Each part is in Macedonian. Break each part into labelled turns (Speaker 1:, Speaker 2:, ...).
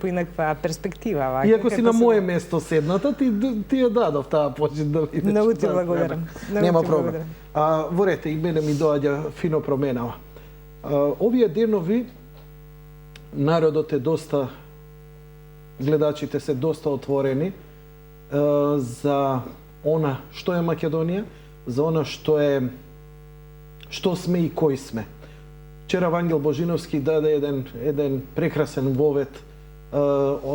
Speaker 1: поинаква перспектива. Вака,
Speaker 2: Иако си на мое место седната, ти ја дадов таа почит да видиш.
Speaker 1: Многу ти благодарам.
Speaker 2: Нема проблем. Ворете, и мене ми доаѓа фино променава. Овие денови народот е доста, гледачите се доста отворени за она што е Македонија, за она што сме и кои сме. Вчера Вангел Божиновски даде еден прекрасен вовет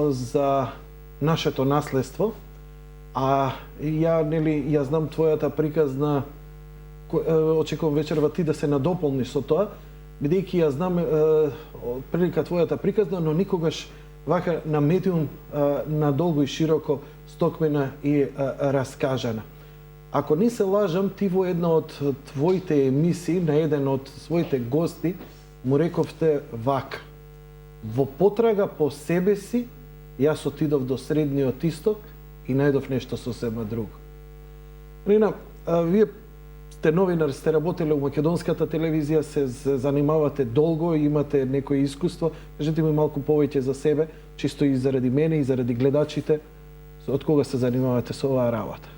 Speaker 2: за нашето наследство, а ја знам твојата приказна, очекувам вечерва ти да се надополниш со тоа, бидејќи ја знам прилика твојата приказна, но никогаш вака на медиум надолго и широко стокмена и раскажана. Ако не се лажам, ти во една од твоите емисии, на еден од своите гости, му рековте вака: во потрага по себе си, јас отидов до Средниот Исток и најдов нешто сосема друго. Рина, вие сте новинар, сте работеле у македонската телевизија, се занимавате долго, имате некое искуство. Кажете ми малку повеќе за себе, чисто и заради мене и заради гледачите. Од кога се занимавате со оваа работа?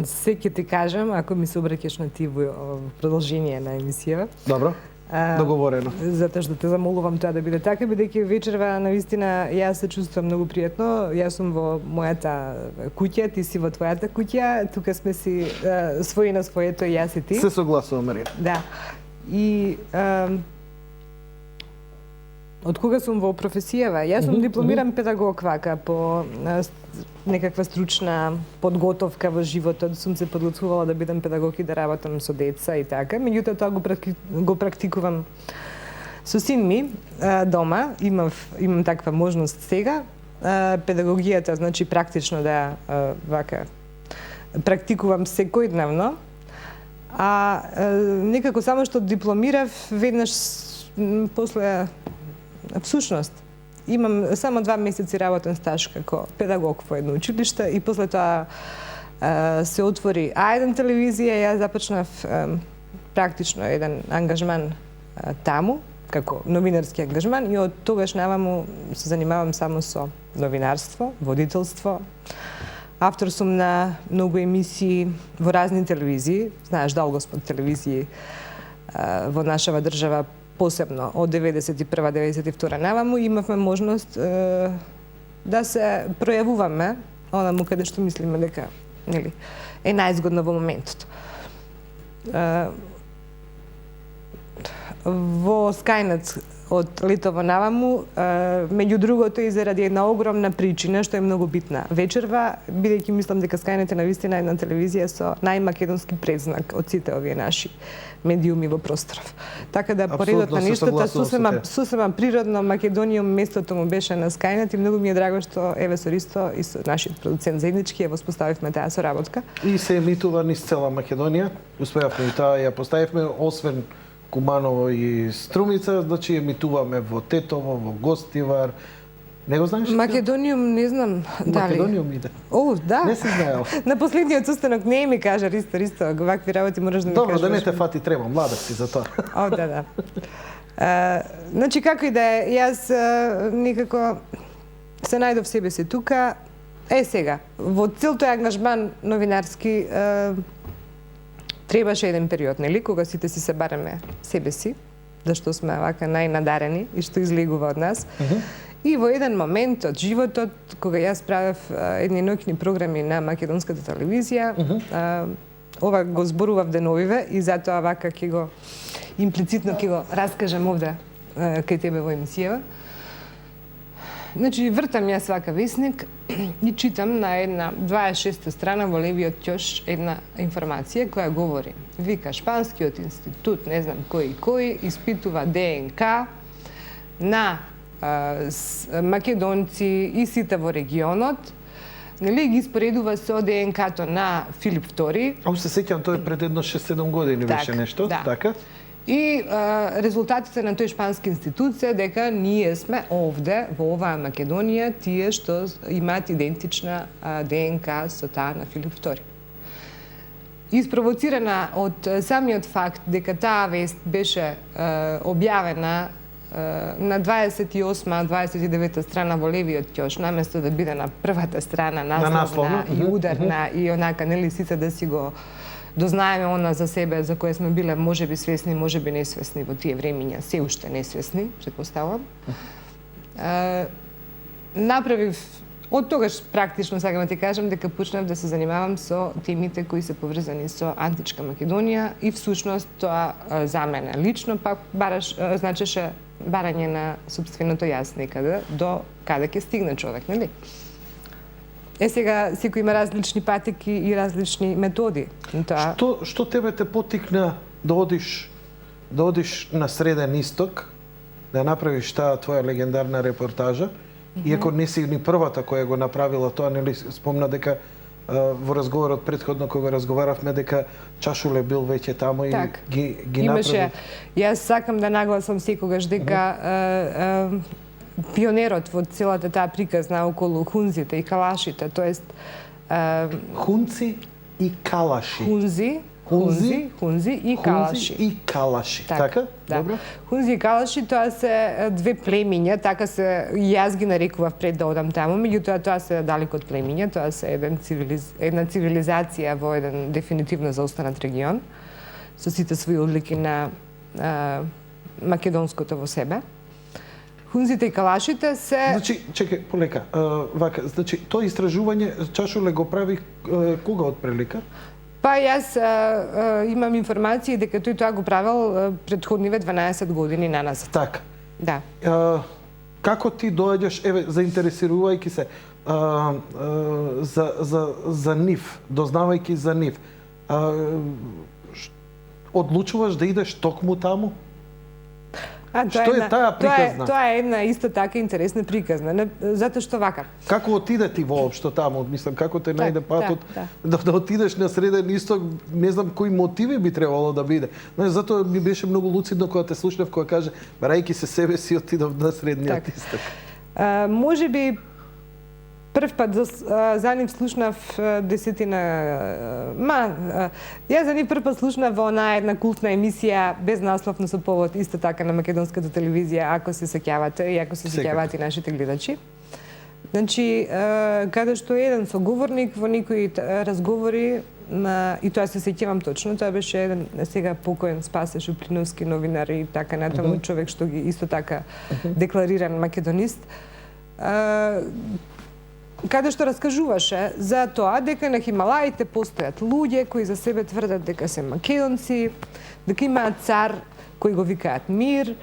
Speaker 1: Се ќе ти кажам, ако ми се обраќаш на ти во продолжение на емисија.
Speaker 2: Добро, договорено.
Speaker 1: Затоа што те замолувам тоа да биде така, бидејќи вечерва навистина јас се чувствувам многу пријатно. Јас сум во мојата куќа, ти си во твојата куќа, тука сме си своји на своето, јас и ти.
Speaker 2: Се согласувам, Марина.
Speaker 1: Да. И од кога сум во професијава? Јас сум дипломиран педагог вака по некаква стручна подготовка во животот. Сум се подготвувала да бидам педагог и да работам со деца и така. Меѓутоа тоа го практикувам со син ми дома. Имам таква можност сега. Педагогијата, значи практично да вака практикувам секојдневно. А некако само што дипломирав, веднаш после всушност, имам само 2 месеци работен стаж како педагог во едно училиште и после тоа се отвори А1 телевизија и јас започнав практично еден ангажман таму, како новинарски ангажман, и од тогаш наваму се занимавам само со новинарство, водителство. Автор сум на многу емисии во разни телевизии, знаеш, долго сме телевизии во нашава држава, посебно од 91-92 наваму, имавме можност да се пројавуваме онаму каде што мислиме дека е најзгодно во моментот. Во Скајнет од летово наваму, меѓу другото и заради една огромна причина што е многу битна. Вечерва, бидејќи мислам дека Скајнет е навистина една телевизија со најмакедонски предзнак од сите овие наши медиуми во просторов. Така да поредот на нештата сосема природно Македонијум местото му беше на Скајнет и многу ми е драго што еве со Ристо и со нашиот продуцент заеднички ја воспоставивме таа соработка.
Speaker 2: И се емитува низ цела Македонија. Успеавме и таа ја поставивме, освен Куманово и Струмица, значи емитуваме во Тетово, во Гостивар. Не го знаеш?
Speaker 1: Македонијум не знам дали.
Speaker 2: Македонијум иде.
Speaker 1: О, да.
Speaker 2: Не си знаел.
Speaker 1: На последниот состанок не ми кажа Ристо, вакви работи мораш да ми кажеш.
Speaker 2: Добро, да не те фати треба, младак си за тоа.
Speaker 1: О, да. Значи, како и да е, јас некако се најдов себе си тука. Сега, во цел тој ангажман новинарски требаше еден период, нели, кога сите си се бараме себе си, зашто сме вака најнадарени и што излегува од нас. И во еден момент од животот, кога јас правев едни ноќни програми на македонската телевизија, ова го зборував деновиве и затоа вака ќе го имплицитно ќе го раскажам овде кај тебе во емисијава. Значи, вртам јас вака весник и читам на една 26 страна во левиот ќош една информација која говори: вика, Шпанскиот институт, не знам кој испитува ДНК на македонци и сите во регионот, нели, ги споредува со ДНК-то на Филип II.
Speaker 2: Ако се сеќам, тоа е пред едно 6-7 години беше нешто, така?
Speaker 1: И резултатите на тој шпански институт се дека ние сме овде, во оваа Македонија, тие што имаат идентична ДНК со таа на Филип II. Испровоцирана од самиот факт дека таа вест беше објавена на 28-29 страна во левиот ќош, наместо да биде на првата страна, насловна и ударна и онака, нели, сите да си го дознаеме она за себе за кое сме биле можеби свесни, можеби несвесни во тие времиња, се уште несвесни, претпоставувам. Направив од тогаш практично, сакам да ти кажам, дека почнав да се занимавам со темите кои се поврзани со античка Македонија и всушност тоа за мене лично пак значеше барање на сопственото јас некаде до каде ќе стигне човек, нели? Сега секој има различни патеки и различни методи. Тоа
Speaker 2: Што тебе те потикна да одиш на Среден Исток, да направиш таа твоја легендарна репортажа? Иако не си ни првата која го направила тоа, нели, спомна дека во разговорот претходно кога разговаравме дека Чашуле бил веќе таму и ги направи.
Speaker 1: Јас сакам да нагласам секогаш дека пионерот во целата таа приказна околу хунзите и калашите, тоест
Speaker 2: хунци и калаши.
Speaker 1: Хунзи и калаши.
Speaker 2: И калаши, така?
Speaker 1: Да.
Speaker 2: Добро.
Speaker 1: Хунзи и калаши тоа се две племиња, така се јас ги нарекував пред да одам таму, меѓутоа тоа се далеко од племиња, тоа се една цивилизација во еден дефинитивно заостанат регион со сите своји одлики на македонското во себе. Хунзите и калашите се...
Speaker 2: Значи, чекај, полека, вака, значи, тоа истражување Чашуле го прави кога од прилика?
Speaker 1: Па јас имам информации дека тој тоа го правил претходниве 12 години наназад.
Speaker 2: Така.
Speaker 1: Да.
Speaker 2: Како ти доаѓаш, еве, заинтересирувајќи се за нив, дознавајќи за нив, одлучуваш да идеш токму таму? Што е таа приказна?
Speaker 1: Тоа е една исто така интересна приказна, затоа што вака.
Speaker 2: Како отиде ти воопшто таму? Мислам, како те најде патот да отидеш на Среден Исток, не знам кои мотиви би требало да биде. Но затоа ми беше многу луцидно кога те слушнав, кога каже, барајќи се себе си отидов на Средниот Исток.
Speaker 1: Можеби прв пат за нив слушнав десетина... Јас за нив прв пат слушнав во онаа една култна емисија без наслов, но со повод исто така на македонската телевизија, ако се сеќавате и ако се сеќаваат и нашите гледачи. Значи, каде што еден соговорник во некои разговори, и тоа се сеќавам точно, тоа беше еден сега покоен Спасе Шуприновски, новинар и така натаму, човек што ги исто така деклариран македонист, каде што раскажуваше за тоа дека на Хималаите постојат луѓе кои за себе тврдат дека се македонци, дека имаат цар кој го викаат Мир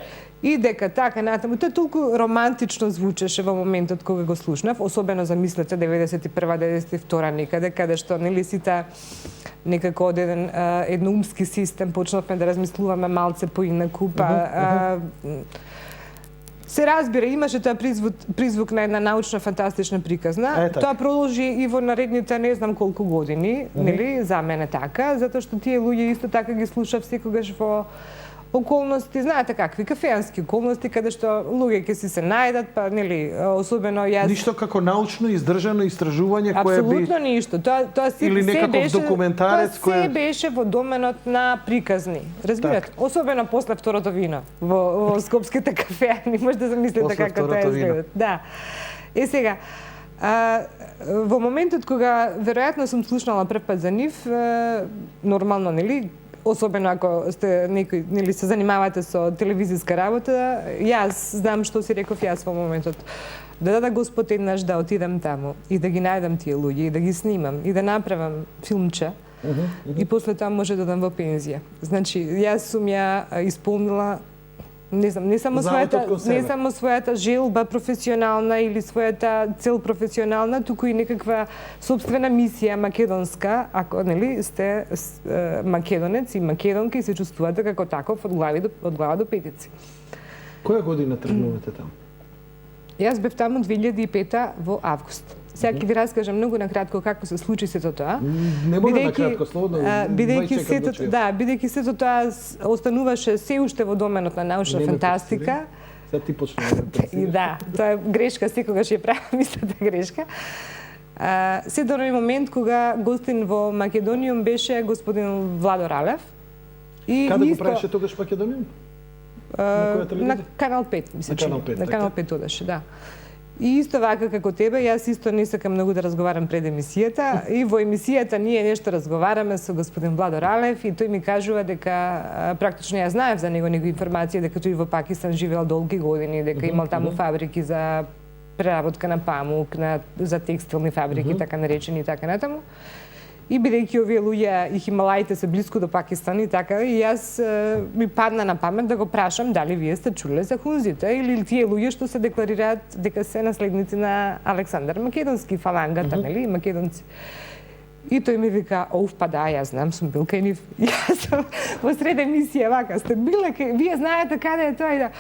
Speaker 1: и дека така натаму. Тоа толку романтично звучеше во моментот кога го слушнав, особено замислете 91-92 некаде, каде што нели сите некако од еден едноумски систем почнавме да размислуваме малце поинаку, се разбира, имаше тоа призвук на една научна фантастична приказна. Тоа продолжи и во наредните не знам колку години, нели, за мене така, затоа што тие луѓе исто така ги слушав секогаш во околности, знаете какви, кафеански околности, каде што луѓе ќе си се најдат, па нели, особено јас...
Speaker 2: Ништо како научно издржано истражување кое би...
Speaker 1: Апсолутно ништо. Тоа
Speaker 2: или некаков документарец
Speaker 1: кој... Тоа се беше во доменот на приказни. Разбирате? Особено после второто вино во скопските кафеани. Може да замислите како тоа изгледа. Да. Сега, во моментот кога веројатно сум слушнала прв пат за нив, нормално, нели, особено ако сте некој, нели, се занимавате со телевизиска работа, јас знам што си реков јас во моментот. Да Господ еднаш да отидам таму и да ги најдам тие луѓе и да ги снимам и да направам филмче и после тоа може да дам во пензија. Значи, јас сум ја исполнила не само својата желба професионална или својата цел професионална, туку и некаква собствена мисија македонска, ако нели сте македонец и македонка и се чувствувате како таков од глава до петици.
Speaker 2: Која година тргнувате таму?
Speaker 1: Јас бев таму 2005 во август. Сега ќе ви раскажам многу накратко како се случи сето тоа.
Speaker 2: Не мора накратко, слободно.
Speaker 1: Бидејќи сето тоа остануваше се уште во доменот на научна фантастика.
Speaker 2: Сега ти почнеш да
Speaker 1: и да, тоа е грешка, секогаш ја правам истата грешка. Се до оној момент кога гостин во Македониум беше господин Владо Ралев.
Speaker 2: Каде го правеше тогаш Македониум? која телевизија?
Speaker 1: На Канал 5, ми се
Speaker 2: На Канал
Speaker 1: чини.
Speaker 2: 5,
Speaker 1: На
Speaker 2: така.
Speaker 1: Канал 5 одеше, да. И исто вака како тебе, јас исто не сакам многу да разговарам пред емисијата и во емисијата ние нешто разговараме со господин Владо Ралев и тој ми кажува дека практично јас знаев за него негови информации дека тој во Пакистан живеел долги години, дека имал таму фабрики за преработка на памук, за текстилни фабрики, така наречени и така натаму. И бидејќи овие луѓе и Хималаите се близко до Пакистан и така, и јас ми падна на памет да го прашам дали вие сте чуле за хунзите или тие луѓе што се декларираат дека се наследници на Александар Македонски, фалангата, нели, македонци. И тој ми вика, па да, јас знам, сум бил кај нив. Јас сум во сред емисија вака, сте биле кај, вие знаете каде е тој да.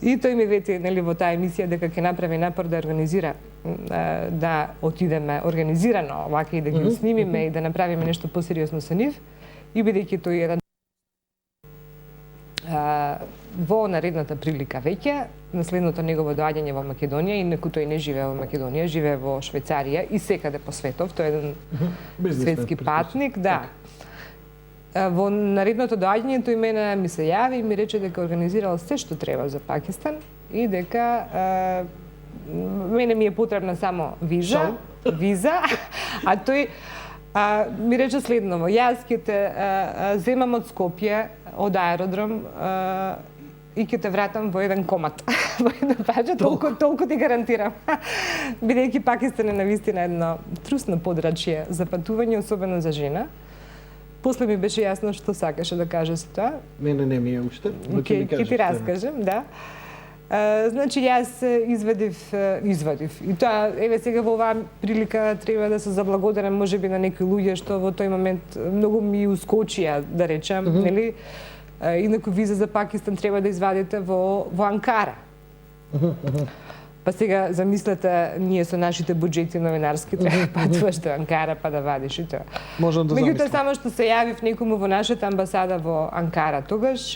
Speaker 1: И тој ми вети, нели, во таа емисија дека ќе направи напор да организира, да отидеме организирано вака и да ги снимиме и да направиме нешто посериозно со нив. И бидејќи тој еден во наредната прилика веќе, наследното негово доаѓање во Македонија, инаку тој не живее во Македонија, живее во Швајцарија и секаде по светов, тој е еден светски патник, да. Во наредното доаѓање тој мене ми се јави и ми рече дека организирал се што треба за Пакистан и дека мене ми е потребна само виза, а тој ми рече следново, јас ќе те земам од Скопје, од аеродром и ќе те вратам во еден комат. Во една паџа, толку ти гарантирам. Бидејќи Пакистан е навистина едно трусно подрачје за патување, особено за жена. После ми беше јасно што сакаше да каже се тоа.
Speaker 2: Мене не ми е уште, но ќе ми кажеш.
Speaker 1: Ќе ти раскажем, да. Значи јас извадив и тоа еве сега во оваа прилика треба да се заблагодарам можеби на некои луѓе што во тој момент многу ми ускочија, да речам, нели? Инаку виза за Пакистан треба да извадите во Анкара. Па сега замислете, ние со нашите буџети новинарски треба патуваш до Анкара па да вадиш и тоа.
Speaker 2: Можам да
Speaker 1: Меѓутоа
Speaker 2: замислам.
Speaker 1: само што се јавив некому во нашата амбасада во Анкара тогаш,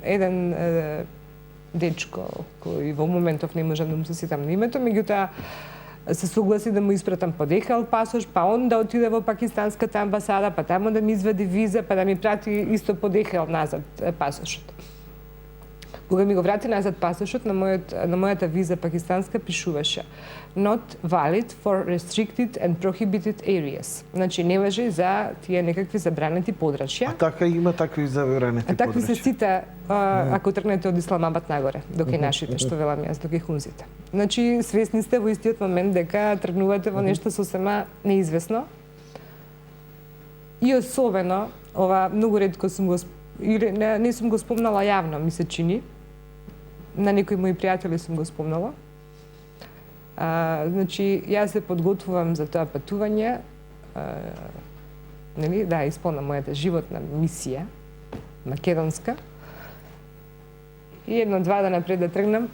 Speaker 1: еден дечко кој во моментов не можам да му се сетам на името, меѓутоа се согласи да му испратам по ДХЛ пасош, па он да отиде во пакистанската амбасада, па таму да ми извади виза, па да ми прати исто по ДХЛ назад пасошот. Кога ми го врати назад пасошот, на мојата виза пакистанска пишуваше not valid for restricted and prohibited areas. Значи не важи за тие некакви забранети подрачја.
Speaker 2: А така има такви забранети подрачја.
Speaker 1: Такви се сите, ако тргнете од Исламабад нагоре, доки нашите, што велам јас, доки хунзите. Значи, свесни сте во истиот момент дека тргнувате во нешто сосема неизвестно. И особено, ова многу ретко сум го или не сум го спомнала јавно, ми се чини. На некои мои пријатели сум го спомнала. Значи, јас се подготвувам за тоа патување, нели, да исполнам мојата животна мисија, македонска. И едно-два дена пред да тргнам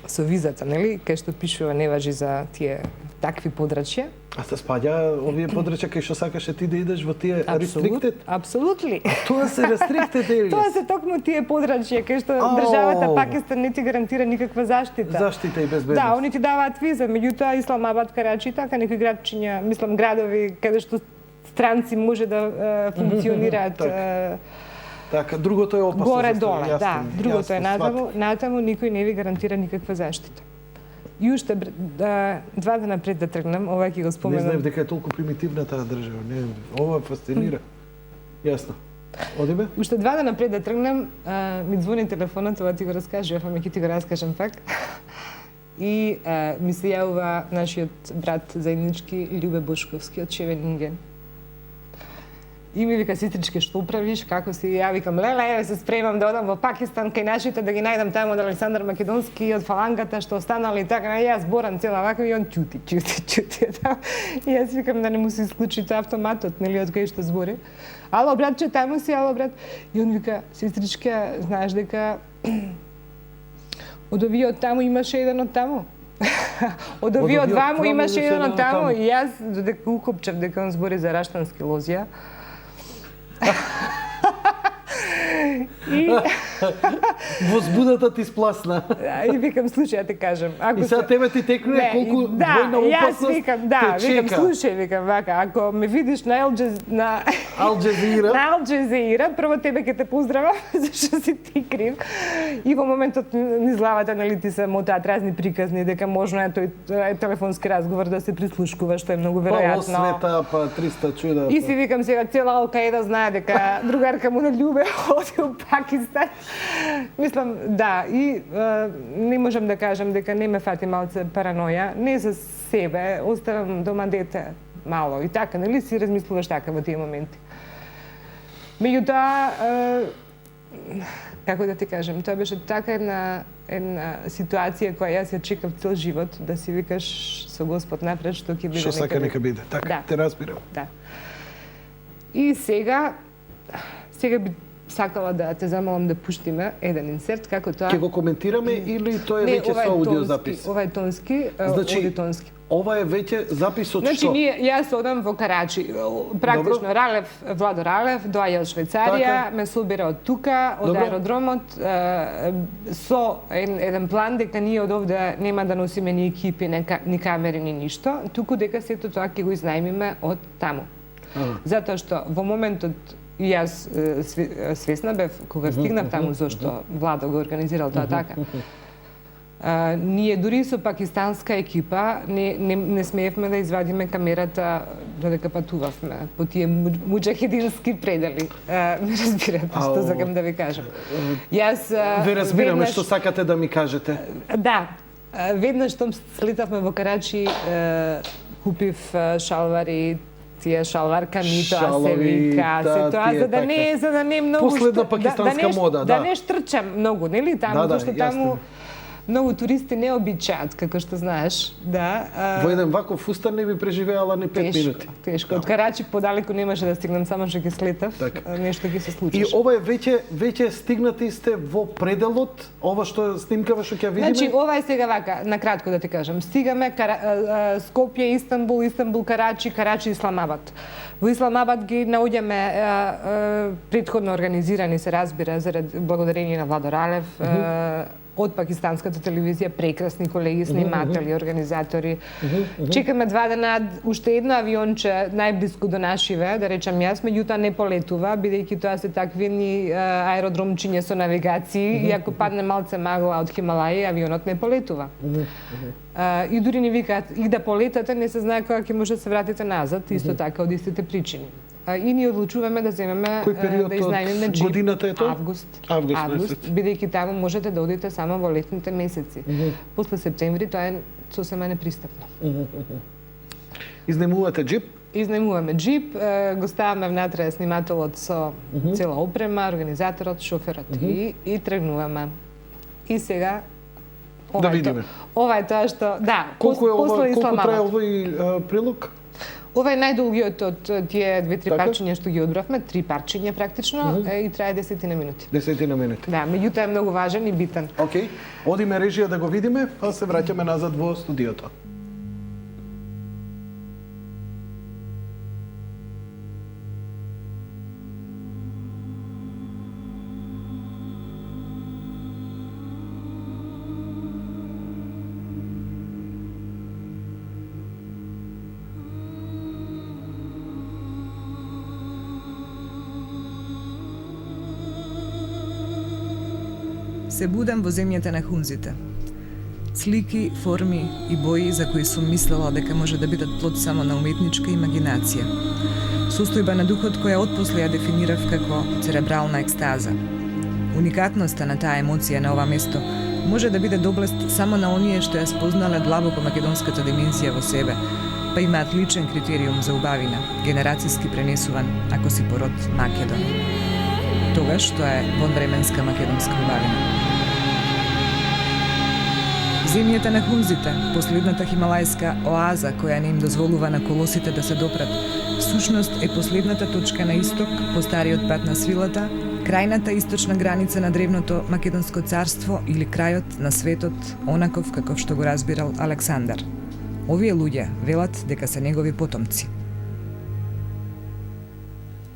Speaker 1: со визата, нели, кај што пишува не важи за тие такви подрачја.
Speaker 2: А се спаѓа овие подрачја кај што сакаше ти да идеш во тие restricted?
Speaker 1: Апсолутно.
Speaker 2: Тоа се restricted areas.
Speaker 1: Тоа се токму тие подрачја кај што државата Пакистан не ти гарантира никаква заштита.
Speaker 2: Заштита и безбедност.
Speaker 1: Да, они ти даваат виза, меѓутоа Исламабад, Карачи, така некои градчиња, мислам градови каде што странци може да функционираат.
Speaker 2: Така, другото е опасно.
Speaker 1: Горе-доле, да. Другото е натаму никој не ви гарантира никаква заштита. И уште 2 дена пред да тргнам, ова ќе го
Speaker 2: Не
Speaker 1: споменам.
Speaker 2: знаев дека е толку примитивна таа држава. Не, ова фасцинира. Јасно. Одиме?
Speaker 1: Уште 2 дена пред да тргнам, ми звони телефонот, ова ти го раскажав, ама ќе ти го раскажам пак. И ми се јавува нашиот брат заеднички Љубе Бошковски од Шевенинген. И ми вика, сестричке, што правиш, како си? Ја викам, леле, еве се спремам да одам во Пакистан, кај нашите да ги најдам таму од Александар Македонски и од фалангата што останали и така. И јас борам цела вака и он ќути. И јас викам да не му се исклучи тоа автоматот, нели, од кај што збори. Ало, братче, таму си, ало, брат. И он вика, сестричке, знаеш дека од овие од таму имаше еден од таму. Од овие од ваму имаше еден од таму. И јас додека укопчев дека он збори за раштански лозија.
Speaker 2: Возбудата ти спласна.
Speaker 1: И викам, слушај, ја те кажам.
Speaker 2: И сега тебе ти текне колку двојна опасност
Speaker 1: викам,
Speaker 2: те
Speaker 1: викам,
Speaker 2: чека.
Speaker 1: слушај, викам, вака, ако ме видиш на
Speaker 2: Ал Джазира.
Speaker 1: на Ал Джазира, прво тебе ќе те поздравам, зашто си ти крив. И во моментот низ главата, нели, ти се мотаат разни приказни, дека можно е тој телефонски разговор да се прислушкува, што е многу
Speaker 2: Па
Speaker 1: веројатно.
Speaker 2: освета, па 300 чуда.
Speaker 1: И си викам сега цела Ал-Каеда знае дека другарка му не љубе оди у Пакистан. Мислам, да, и не можам да кажам дека не ме фати малце параноја, не за себе, оставам дома дете мало и така, нели си размислуваш така во тие моменти. Меѓутоа, како да ти кажам, тоа беше така една ситуација која јас ја чекав цел живот, да си викаш со Господ напред што ќе биде.
Speaker 2: Што сака нека биде. Така,
Speaker 1: Да.
Speaker 2: те разбирам.
Speaker 1: Да. И сега би сакала да те замолам да пуштиме еден инсерт, како тоа...
Speaker 2: Ќе го коментираме или тоа е
Speaker 1: Не,
Speaker 2: веќе
Speaker 1: ова
Speaker 2: со
Speaker 1: е
Speaker 2: аудиозапис?
Speaker 1: тонски, ова е тонски,
Speaker 2: Значи,
Speaker 1: аудиотонски.
Speaker 2: Ова е веќе запис од
Speaker 1: Значи,
Speaker 2: што?
Speaker 1: јас одам во Карачи. Практично, Владо Ралев доаѓа од Швајцарија,
Speaker 2: Така.
Speaker 1: ме собира од тука, од
Speaker 2: Добро.
Speaker 1: аеродромот, со еден план дека ние од овде нема да носиме ни екипи, ни камери, ни ништо, туку дека сето тоа ќе го изнајмиме од таму. Затоа што во моментот и јас свесна бев кога стигнав таму зашто Владо го организирал тоа така. Ние дури со пакистанска екипа не смеевме да извадиме камерата додека патувавме по тие муџахедински предели. Ме разбирате што сакам да ви кажам. Јас
Speaker 2: Ве разбираме
Speaker 1: веднаш-
Speaker 2: што сакате да ми кажете.
Speaker 1: Да, веднаш што слетавме во Карачи, купив шалвари, тие шалваркани, тоа се
Speaker 2: Шалови,
Speaker 1: вика, се тоа
Speaker 2: тие,
Speaker 1: за да не многу
Speaker 2: Последна пакистанска мода,
Speaker 1: да
Speaker 2: да.
Speaker 1: не штрчам многу, нели таму,
Speaker 2: Да,
Speaker 1: зашто
Speaker 2: јасно
Speaker 1: таму
Speaker 2: ми.
Speaker 1: многу туристи не обичаат, како што знаеш, да.
Speaker 2: Во еден ваков фустан не би преживеала ни 5 минути.
Speaker 1: Тешко. Од Карачи подалеку немаше да стигнам, само што ќе слетав,
Speaker 2: Така.
Speaker 1: нешто ќе се
Speaker 2: И
Speaker 1: случиш.
Speaker 2: ова е веќе стигнати сте во пределот, ова што снимкава што ќе видиме.
Speaker 1: Значи, ова е сега вака, на кратко да ти кажам. Стигаме Скопје, Истанбул, Истанбул, Карачи, Карачи, Исламабад. Во Исламабад ги наоѓаме претходно организирани, се разбира, благодарение на Владо Ралев, од пакистанската телевизија, прекрасни колеги, сниматели, организатори. Чекаме 2 дена, уште едно авионче најблиску до нашиве, да речам јас, меѓутоа не полетува, бидејќи тоа се такви аеродромчиња со навигации, и ако падне малце магла од Хималаји, авионот не полетува. И дури ни викаат, и да полетате, не се знае кога ќе може да се вратите назад, исто така, од истите причини. И ние одлучуваме да земеме,
Speaker 2: Кој период
Speaker 1: да
Speaker 2: од
Speaker 1: изнајмеме джип.
Speaker 2: годината е тоа?
Speaker 1: Август.
Speaker 2: Август месец.
Speaker 1: Бидејќи таму можете да одите само во летните месеци. После септември тоа е сосема непристапно.
Speaker 2: Изнемувате джип?
Speaker 1: Изнајмуваме джип, го ставаме внатре снимателот со цела опрема, организаторот, шоферот и тргнуваме. И сега
Speaker 2: Да видиме.
Speaker 1: Ова е тоа што, да,
Speaker 2: Колку е ова,
Speaker 1: после
Speaker 2: колку трае
Speaker 1: Исламабад.
Speaker 2: овој прилог?
Speaker 1: Ова е најдолгиот од тие 2-3
Speaker 2: Така?
Speaker 1: парчиња што ги одбравме, 3 парчиња практично, и трае 10 минути.
Speaker 2: 10 минути.
Speaker 1: Да, меѓутоа е многу важен и битен.
Speaker 2: Океј, одиме режија да го видиме, па се враќаме назад во студиото.
Speaker 3: Се будам во земјата на хунзите. Слики, форми и бои за кои сум мислела дека може да бидат плод само на уметничка имагинација. Состојба на духот која отпосле ја дефинирав како церебрална екстаза. Уникатноста на таа емоција на ова место може да биде доблест само на оние што ја спознале длабоко македонската димензија во себе, па имаат личен критериум за убавина, генерацијски пренесуван, ако си пород Македон. Тогаш тоа е вонвременска македонска убавина. Земјата на хунзите, последната хималајска оаза која не им дозволува на колосите да се допрат, всушност е последната точка на исток по стариот пат на свилата, крајната источна граница на древното Македонско царство или крајот на светот, онаков каков што го разбирал Александар. Овие луѓе велат дека се негови потомци.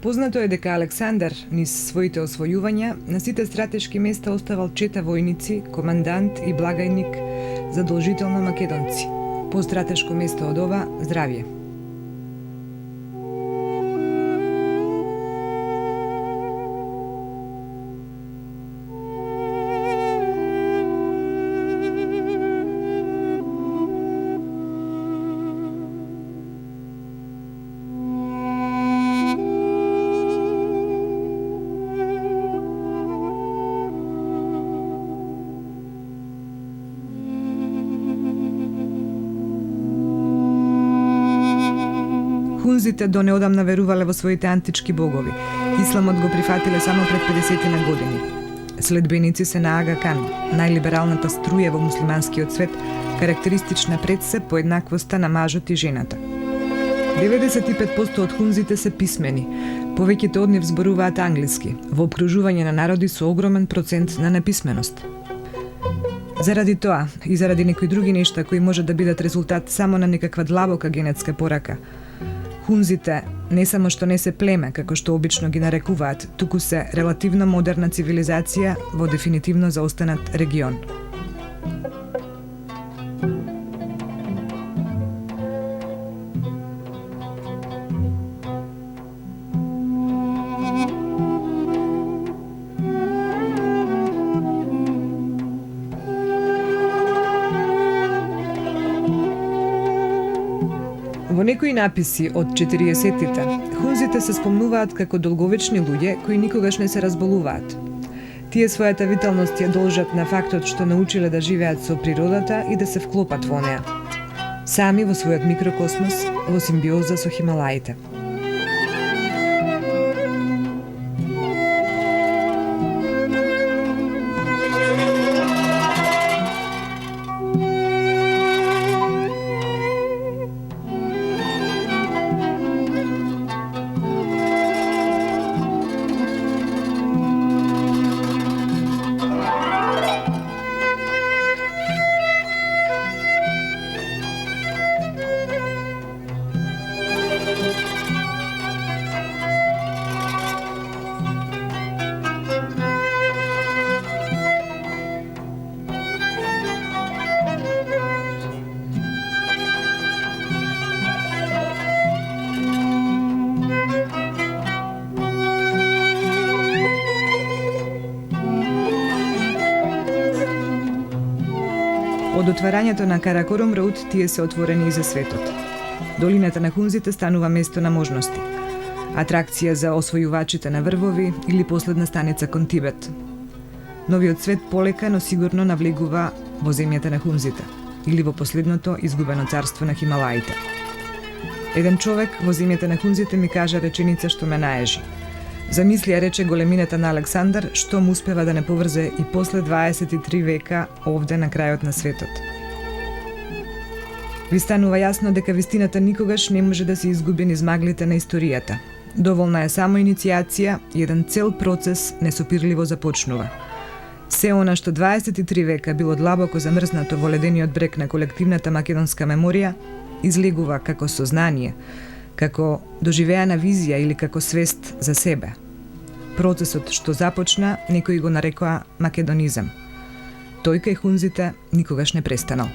Speaker 3: Познато е дека Александар, низ своите освојувања, на сите стратешки места оставал 4 војници, командант и благајник, задолжително македонци. Постратешко место од ова – здравје. Хунзите до неодамна верувале во своите антички богови. Исламот го прифатиле само пред 50 на години. Следбеници се на Ага Кан, најлибералната струја во муслиманскиот свет, карактеристична пред се поеднаквоста на мажот и жената. 95% од хунзите се писмени, повеќето од нив зборуваат англиски, во обкружување на народи со огромен процент на неписменост. Заради тоа и заради некои други нешта кои може да бидат резултат само на некаква длабока генетска порака, хунзите не само што не се племе, како што обично ги нарекуваат, туку се релативно модерна цивилизација во дефинитивно заостанат регион. Во некои написи од 40-тите, хунзите се спомнуваат како долговечни луѓе кои никогаш не се разболуваат. Тие својата виталност ја должат на фактот што научиле да живеат со природата и да се вклопат во неа. Сами во својот микрокосмос, во симбиоза со Хималаите. Од отварањето на Каракорум Роуд тие се отворени и за светот. Долината на хунзите станува место на можности. Атракција за освојувачите на врвови или последна станица кон Тибет. Новиот свет полека, но сигурно навлегува во земјата на хунзите или во последното изгубено царство на Хималаите. Еден човек во земјата на хунзите ми кажа реченица што ме наежи. Замисли, ја рече големината на Александар, што му успева да не поврзе и после 23 века овде на крајот на светот. Ви станува јасно дека вистината никогаш не може да се изгуби низ маглите на историјата. Доволна е само иницијација и еден цел процес несопирливо започнува. Се она што 23 века било длабоко замрзнато во ледениот брег на колективната македонска меморија, излегува како сознание, како доживеана визија или како свест за себе. Процесот што започна, некои го нарекоа македонизам. Тој кај хунзите никогаш не престанал.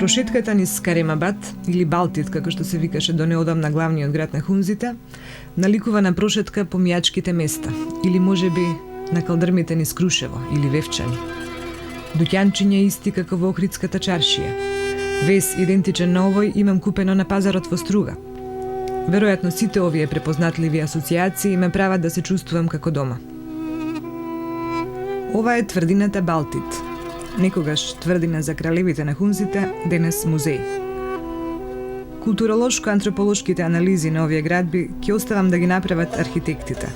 Speaker 3: Прошетката низ Каремабад, или Балтит, како што се викаше до неодамна главниот град на хунзите, наликува на прошетка по мијачките места, или можеби на калдрмите низ Крушево, или Вевчани. Дуќанчиња исти како во Охридската чаршија. Вес идентичен на овој имам купено на пазарот во Струга. Веројатно сите овие препознатливи асоциации ме прават да се чувствувам како дома. Ова е тврдината Балтит. Некогаш тврдина за кралевите на хунзите, денес музеј. Културолошко-антрополошките анализи на овие градби ќе оставам да ги направат архитектите.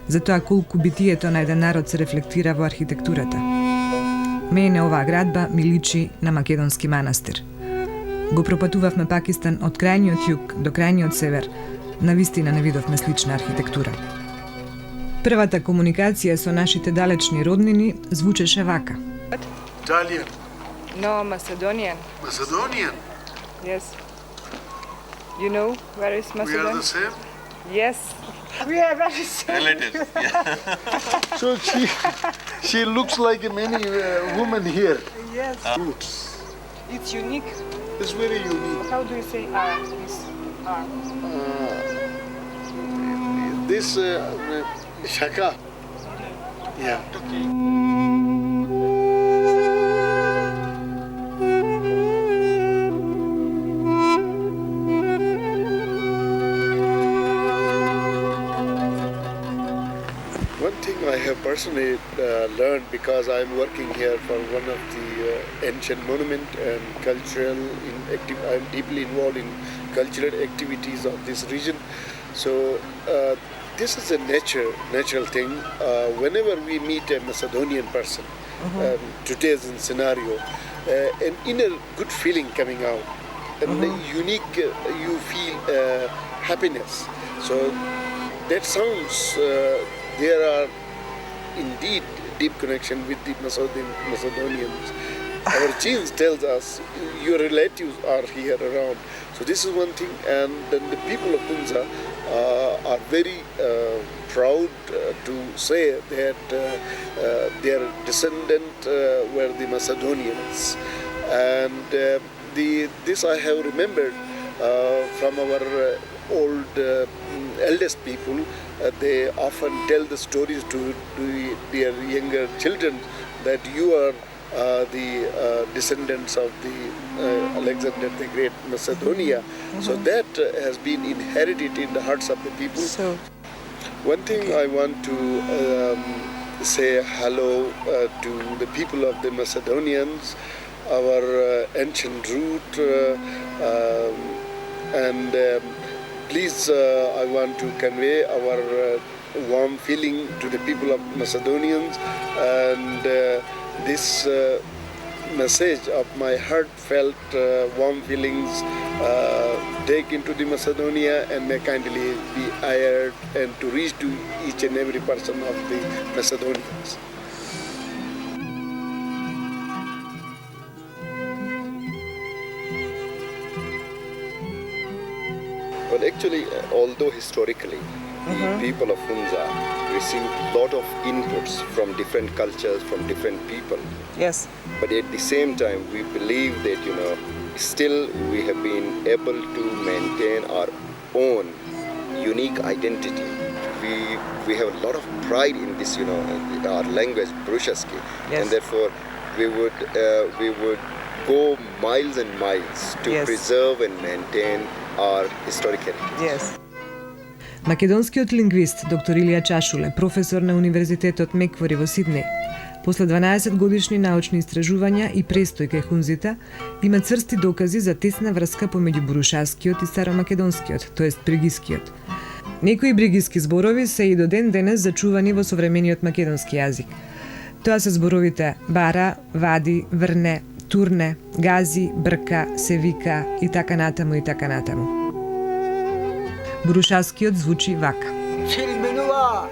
Speaker 3: за тоа колку битието на еден народ се рефлектира во архитектурата. Мене оваа градба ми личи на македонски манастир. Го пропатувавме Пакистан од крајниот југ до крајниот север, навистина не видовме слична архитектура. Првата комуникација со нашите далечни роднини звучеше вака.
Speaker 4: Italian,
Speaker 1: No, Macedonian.
Speaker 4: Macedonian.
Speaker 1: Yes. You know where is
Speaker 4: We are
Speaker 1: Macedonia?
Speaker 4: the same.
Speaker 1: Yes. We are very same.
Speaker 4: Relatives. So she looks like many women here.
Speaker 1: Yes.
Speaker 4: Roots.
Speaker 1: It's unique.
Speaker 4: It's very unique.
Speaker 1: How do you say this?
Speaker 4: This shaka. Yeah. One thing I have personally learned, because I'm working here for one of the ancient monument and cultural I'm deeply involved in cultural activities of this region. So this is a natural thing. Whenever we meet a Macedonian person, today's scenario, an inner good feeling coming out, and unique, you feel happiness. So that sounds, there are indeed deep connection with the Macedonians. Our genes tells us your relatives are here around. So this is one thing, and then the people of Hunza are very proud to say that their descendant were the Macedonians, and this I have remembered from our old eldest people. They often tell the stories to their younger children that you are the descendants of the Alexander the Great Macedonia. So that has been inherited in the hearts of the people.
Speaker 1: So,
Speaker 4: One thing I want to say hello to the people of the Macedonians, our ancient root, and please, I want to convey our warm feeling to the people of Macedonians, and this message of my heartfelt warm feelings take into the Macedonia and may kindly be aired and to reach to each and every person of the Macedonians.
Speaker 5: Well, actually, although historically the people of Hunza received a lot of inputs from different cultures, from different people,
Speaker 1: yes.
Speaker 5: but at the same time, we believe that, still we have been able to maintain our own unique identity. We have a lot of pride in this, our language, Brushaski,
Speaker 1: Yes.
Speaker 5: and therefore we would go miles and miles to
Speaker 1: Yes.
Speaker 5: preserve and maintain our historic heritage.
Speaker 1: Yes.
Speaker 3: Македонскиот лингвист доктор Илија Чашуле, професор на Универзитетот Меквори во Сиднеј, после 12 годишни научни истражувања и престој кај хунзите, има црсти докази за тесна врска помеѓу бурушаскиот и старомакедонскиот, тоест бригискиот. Некои бригиски зборови се и до ден денес зачувани во современиот македонски јазик. Тоа се зборовите бара, вади, врне, турне, гази, брка, се вика и така натаму и така натаму. Бурушаскиот звучи вака.
Speaker 6: Sil minua,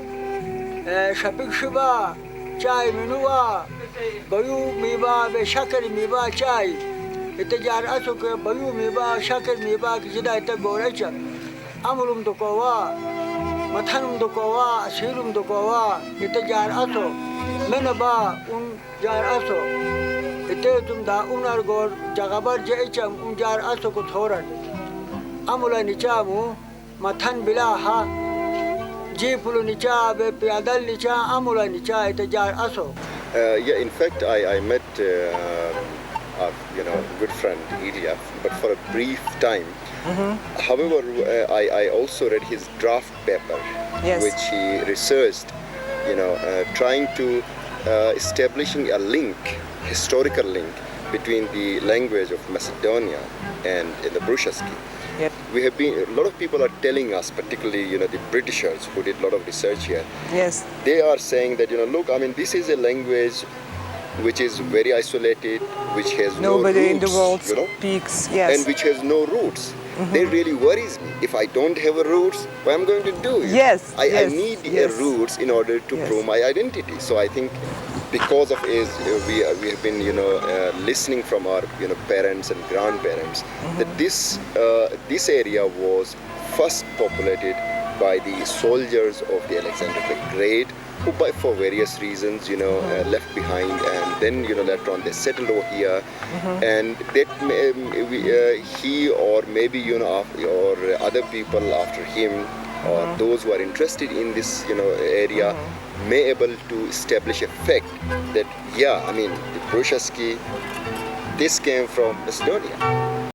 Speaker 6: shapik shiba, chai minua, bayu miba, be shakar miba chai. Ite jar aso ke bayu miba, shakar miba, kisida ite gorecha. Amulum dokawa, mathanum dokawa, silum dokawa, ite jar aso. Menaba un jar aso. Ite tum da unar gor jagabar jaicham jar aso ko thoran. Amula nichamu. Mathan bilaha, jeepulu nicha, be piadal nicha, amula nicha, ite jar aso.
Speaker 5: Yeah, in fact, I met our good friend Ilya, but for a brief time. However, I also read his draft paper,
Speaker 1: Yes.
Speaker 5: which he researched, trying to establishing a link, historical link between the language of Macedonia and the Brushaski.
Speaker 7: Yeah.
Speaker 5: We have been, a lot of people are telling us, particularly, the Britishers who did a lot of research here,
Speaker 7: Yes.
Speaker 5: they are saying that, look, I mean, this is a language which is very isolated, which has
Speaker 7: Nobody
Speaker 5: no
Speaker 7: in the
Speaker 5: roots,
Speaker 7: world
Speaker 5: you know,
Speaker 7: speaks. Yes.
Speaker 5: and which has no roots. That really worries me. If I don't have a roots, what am I going to do?
Speaker 7: Yes,
Speaker 5: I
Speaker 7: yes,
Speaker 5: need
Speaker 7: yes.
Speaker 5: a roots in order to
Speaker 7: Yes.
Speaker 5: prove my identity. So I think because of age, we have been, listening from our, parents and grandparents, that this area was first populated by the soldiers of the Alexander the Great, who for various reasons, left behind, and then, later on they settled over here, and that he or maybe, or other people after him, or those who are interested in this, area, may able to establish a fact that, yeah, I mean, the Prushevsky, this came from Macedonia.